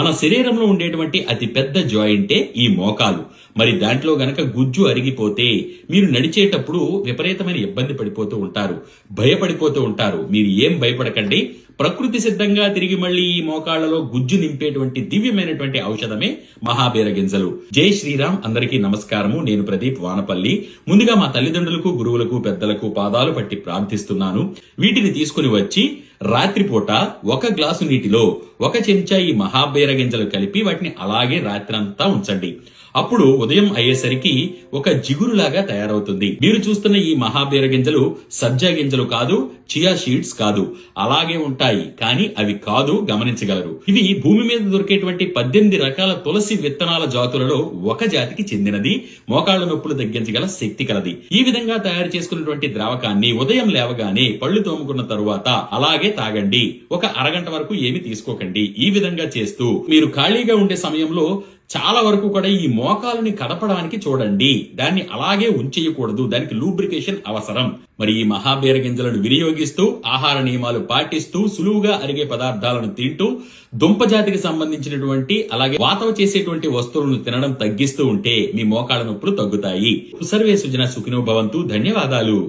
మన శరీరంలో ఉండేటువంటి అతి పెద్ద జాయింటే ఈ మోకాలు. మరి దాంట్లో గనక గుజ్జు అరిగిపోతే మీరు నడిచేటప్పుడు విపరీతమైన ఇబ్బంది పడిపోతూ ఉంటారు, భయపడిపోతూ ఉంటారు. మీరు ఏం భయపడకండి. ప్రకృతి సిద్ధంగా తిరిగి మళ్ళీ ఈ మోకాళ్లలో గుజ్జు నింపేటువంటి దివ్యమైనటువంటి ఔషధమే మహాబీర గింజలు. జై శ్రీరామ్. అందరికీ నమస్కారము. నేను ప్రదీప్ వానపల్లి. ముందుగా మా తల్లిదండ్రులకు, గురువులకు, పెద్దలకు పాదాలు పట్టి ప్రార్థిస్తున్నాను. వీటిని తీసుకుని వచ్చి రాత్రిపూట 1 గ్లాసు నీటిలో 1 చెంచా ఈ మహాబీర గింజలు కలిపి వాటిని అలాగే రాత్రంతా ఉంచండి. అప్పుడు ఉదయం అయ్యేసరికి ఒక జిగురులాగా తయారవుతుంది. మీరు చూస్తున్న ఈ మహాబీర గింజలు సబ్జా గింజలు కాదు, చియా సీడ్స్ కాదు. అలాగే ఉంటాయి, కానీ అవి కాదు, గమనించగలరు. ఇవి భూమి మీద దొరికేటువంటి 18 రకాల తులసి విత్తనాల జాతులలో ఒక జాతికి చెందినది. మోకాళ్ల నొప్పులు తగ్గించగల శక్తి కలది. ఈ విధంగా తయారు చేసుకున్నటువంటి ద్రావకాన్ని ఉదయం లేవగానే పళ్ళు తోముకున్న తరువాత అలాగే తాగండి. ఒక అరగంట వరకు ఏమి తీసుకోకండి. ఈ విధంగా చేస్తూ మీరు ఖాళీగా ఉండే సమయంలో చాలా వరకు కూడా ఈ మోకాలని కదపడానికి చూడండి. దాన్ని అలాగే ఉంచేయకూడదు. దానికి లూబ్రికేషన్ అవసరం. మరి ఈ మహాబీర గింజలను వినియోగిస్తూ, ఆహార నియమాలు పాటిస్తూ, సులువుగా అరిగే పదార్థాలను తింటూ, దుంపజాతికి సంబంధించినటువంటి అలాగే వాతవ చేసేటువంటి వస్తువులను తినడం తగ్గిస్తూ ఉంటే మీ మోకాళ్ళ నొప్పులు తగ్గుతాయి. సర్వే సుజన సుఖినో భవంతు. ధన్యవాదాలు.